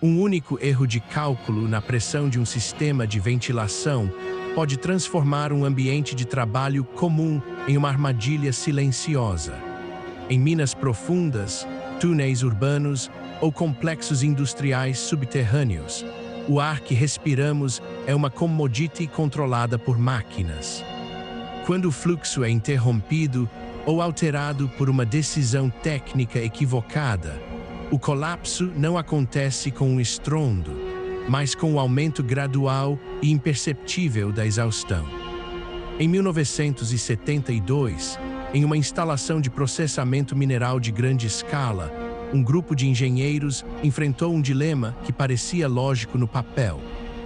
Um único erro de cálculo na pressão de um sistema de ventilação pode transformar um ambiente de trabalho comum em uma armadilha silenciosa. Em minas profundas, túneis urbanos ou complexos industriais subterrâneos, o ar que respiramos é uma commodity controlada por máquinas. Quando o fluxo é interrompido ou alterado por uma decisão técnica equivocada, o colapso não acontece com um estrondo, mas com o aumento gradual e imperceptível da exaustão. Em 1972, em uma instalação de processamento mineral de grande escala, um grupo de engenheiros enfrentou um dilema que parecia lógico no papel,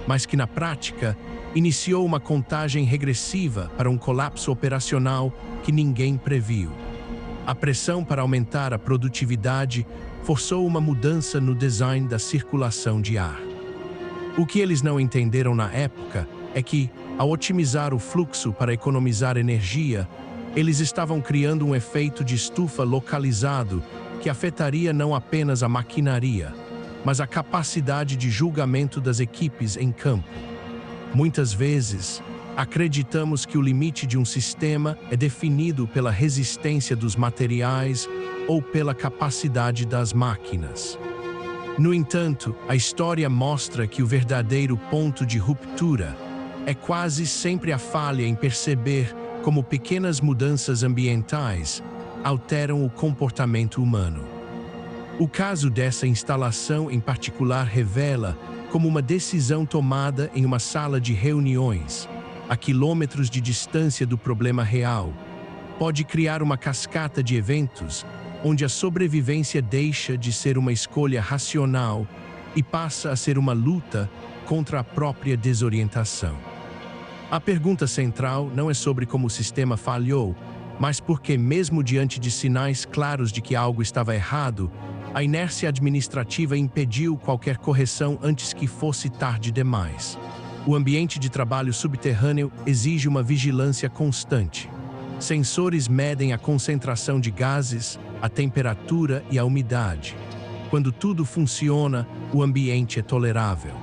mas que na prática iniciou uma contagem regressiva para um colapso operacional que ninguém previu. A pressão para aumentar a produtividade forçou uma mudança no design da circulação de ar. O que eles não entenderam na época é que, ao otimizar o fluxo para economizar energia, eles estavam criando um efeito de estufa localizado que afetaria não apenas a maquinaria, mas a capacidade de julgamento das equipes em campo. Muitas vezes, acreditamos que o limite de um sistema é definido pela resistência dos materiais ou pela capacidade das máquinas. No entanto, a história mostra que o verdadeiro ponto de ruptura é quase sempre a falha em perceber como pequenas mudanças ambientais alteram o comportamento humano. O caso dessa instalação em particular revela como uma decisão tomada em uma sala de reuniões, a quilômetros de distância do problema real, pode criar uma cascata de eventos onde a sobrevivência deixa de ser uma escolha racional e passa a ser uma luta contra a própria desorientação. A pergunta central não é sobre como o sistema falhou, mas porque, mesmo diante de sinais claros de que algo estava errado, a inércia administrativa impediu qualquer correção antes que fosse tarde demais. O ambiente de trabalho subterrâneo exige uma vigilância constante. Sensores medem a concentração de gases, a temperatura e a umidade. Quando tudo funciona, o ambiente é tolerável.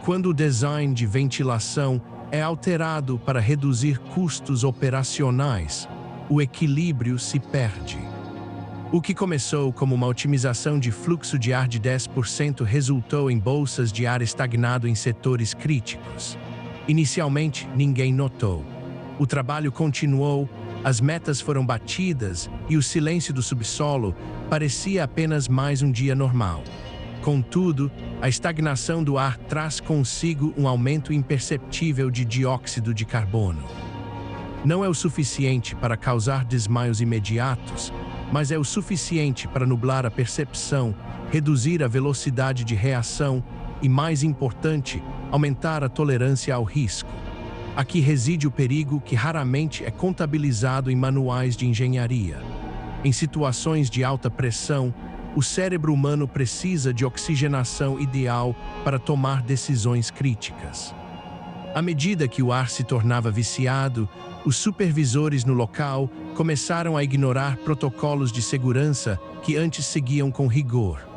Quando o design de ventilação é alterado para reduzir custos operacionais, o equilíbrio se perde. O que começou como uma otimização de fluxo de ar de 10% resultou em bolsas de ar estagnado em setores críticos. Inicialmente, ninguém notou. O trabalho continuou, as metas foram batidas e o silêncio do subsolo parecia apenas mais um dia normal. Contudo, a estagnação do ar traz consigo um aumento imperceptível de dióxido de carbono. Não é o suficiente para causar desmaios imediatos, mas é o suficiente para nublar a percepção, reduzir a velocidade de reação e, mais importante, aumentar a tolerância ao risco. Aqui reside o perigo que raramente é contabilizado em manuais de engenharia. Em situações de alta pressão, o cérebro humano precisa de oxigenação ideal para tomar decisões críticas. À medida que o ar se tornava viciado, os supervisores no local começaram a ignorar protocolos de segurança que antes seguiam com rigor.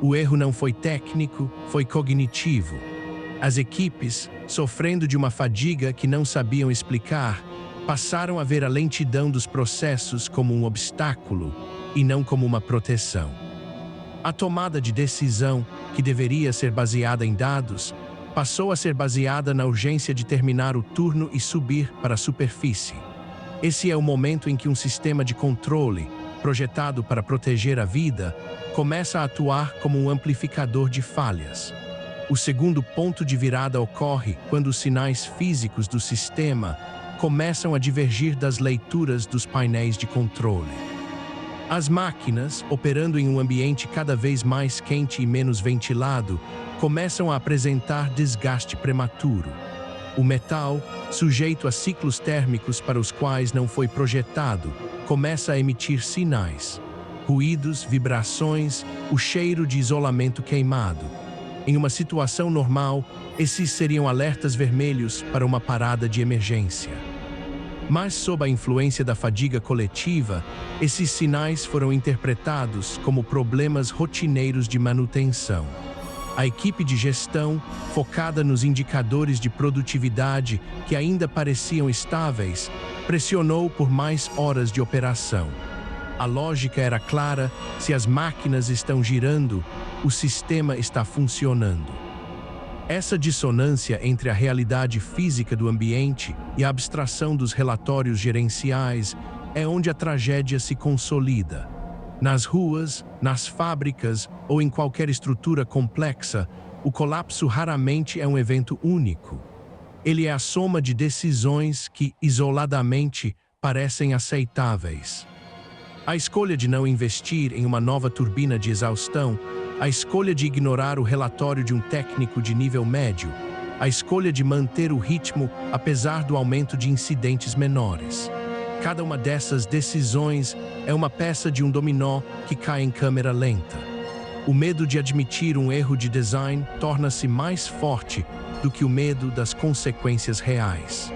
O erro não foi técnico, foi cognitivo. As equipes, sofrendo de uma fadiga que não sabiam explicar, passaram a ver a lentidão dos processos como um obstáculo e não como uma proteção. A tomada de decisão, que deveria ser baseada em dados, passou a ser baseada na urgência de terminar o turno e subir para a superfície. Esse é o momento em que um sistema de controle, projetado para proteger a vida, começa a atuar como um amplificador de falhas. O segundo ponto de virada ocorre quando os sinais físicos do sistema começam a divergir das leituras dos painéis de controle. As máquinas, operando em um ambiente cada vez mais quente e menos ventilado, começam a apresentar desgaste prematuro. O metal, sujeito a ciclos térmicos para os quais não foi projetado, começa a emitir sinais. Ruídos, vibrações, o cheiro de isolamento queimado. Em uma situação normal, esses seriam alertas vermelhos para uma parada de emergência. Mas, sob a influência da fadiga coletiva, esses sinais foram interpretados como problemas rotineiros de manutenção. A equipe de gestão, focada nos indicadores de produtividade que ainda pareciam estáveis, pressionou por mais horas de operação. A lógica era clara: se as máquinas estão girando, o sistema está funcionando. Essa dissonância entre a realidade física do ambiente e a abstração dos relatórios gerenciais é onde a tragédia se consolida. Nas ruas, nas fábricas ou em qualquer estrutura complexa, o colapso raramente é um evento único. Ele é a soma de decisões que, isoladamente, parecem aceitáveis. A escolha de não investir em uma nova turbina de exaustão, a escolha de ignorar o relatório de um técnico de nível médio, a escolha de manter o ritmo apesar do aumento de incidentes menores. Cada uma dessas decisões é uma peça de um dominó que cai em câmera lenta. O medo de admitir um erro de design torna-se mais forte do que o medo das consequências reais.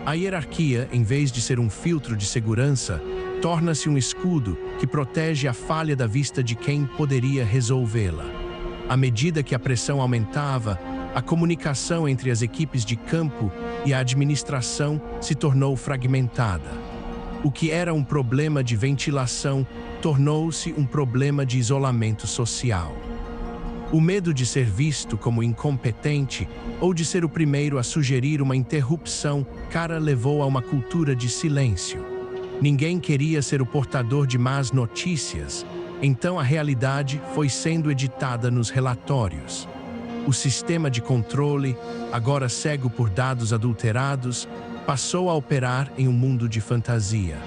A hierarquia, em vez de ser um filtro de segurança, torna-se um escudo que protege a falha da vista de quem poderia resolvê-la. À medida que a pressão aumentava, a comunicação entre as equipes de campo e a administração se tornou fragmentada. O que era um problema de ventilação tornou-se um problema de isolamento social. O medo de ser visto como incompetente ou de ser o primeiro a sugerir uma interrupção levou a uma cultura de silêncio. Ninguém queria ser o portador de más notícias, então a realidade foi sendo editada nos relatórios. O sistema de controle, agora cego por dados adulterados, passou a operar em um mundo de fantasia.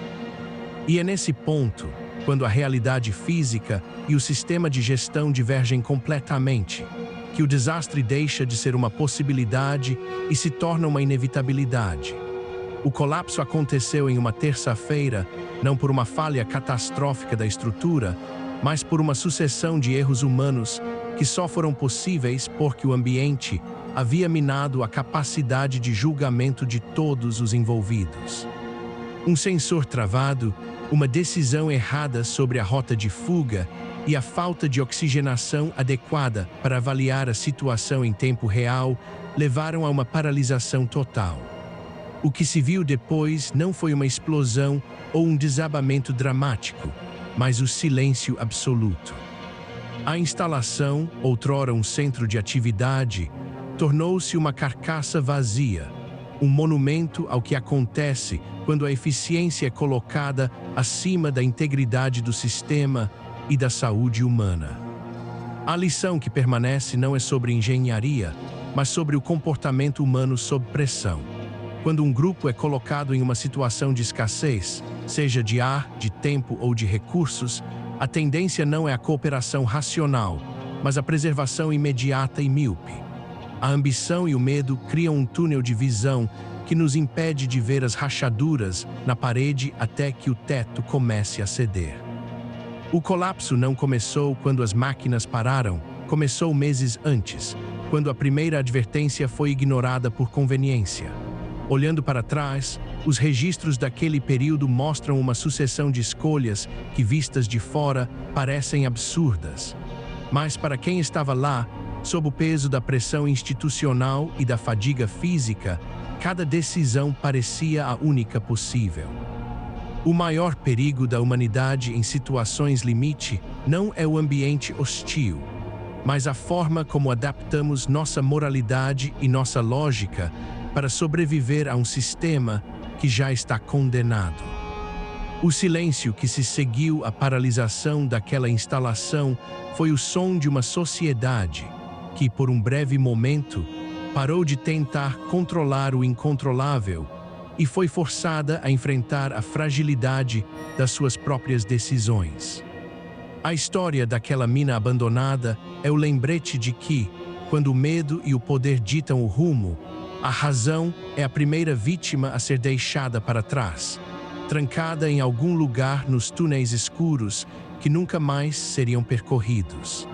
E é nesse ponto, quando a realidade física e o sistema de gestão divergem completamente, que o desastre deixa de ser uma possibilidade e se torna uma inevitabilidade. O colapso aconteceu em uma terça-feira, não por uma falha catastrófica da estrutura, mas por uma sucessão de erros humanos que só foram possíveis porque o ambiente havia minado a capacidade de julgamento de todos os envolvidos. Um sensor travado, uma decisão errada sobre a rota de fuga e a falta de oxigenação adequada para avaliar a situação em tempo real levaram a uma paralisação total. O que se viu depois não foi uma explosão ou um desabamento dramático, mas o silêncio absoluto. A instalação, outrora um centro de atividade, tornou-se uma carcaça vazia, um monumento ao que acontece quando a eficiência é colocada acima da integridade do sistema e da saúde humana. A lição que permanece não é sobre engenharia, mas sobre o comportamento humano sob pressão. Quando um grupo é colocado em uma situação de escassez, seja de ar, de tempo ou de recursos, a tendência não é a cooperação racional, mas a preservação imediata e míope. A ambição e o medo criam um túnel de visão que nos impede de ver as rachaduras na parede até que o teto comece a ceder. O colapso não começou quando as máquinas pararam, começou meses antes, quando a primeira advertência foi ignorada por conveniência. Olhando para trás, os registros daquele período mostram uma sucessão de escolhas que, vistas de fora, parecem absurdas. Mas para quem estava lá, sob o peso da pressão institucional e da fadiga física, cada decisão parecia a única possível. O maior perigo da humanidade em situações limite não é o ambiente hostil, mas a forma como adaptamos nossa moralidade e nossa lógica para sobreviver a um sistema que já está condenado. O silêncio que se seguiu à paralisação daquela instalação foi o som de uma sociedade que, por um breve momento, parou de tentar controlar o incontrolável e foi forçada a enfrentar a fragilidade das suas próprias decisões. A história daquela mina abandonada é o lembrete de que, quando o medo e o poder ditam o rumo, a razão é a primeira vítima a ser deixada para trás, trancada em algum lugar nos túneis escuros que nunca mais seriam percorridos.